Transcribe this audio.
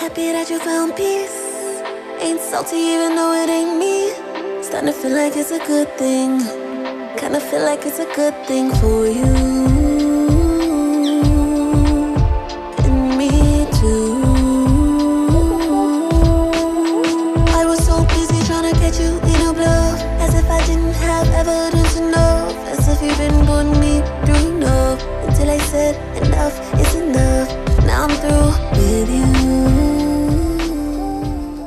Happy that you found peace. Ain't salty even though it ain't me. Starting to feel like it's a good thing. Kinda feel like it's a good thing for you. And me too. I was so busy trying to get you in a bluff. As if I didn't have evidence enough. As if you've been putting me through enough. Until I said enough is enough. Now I'm through with you.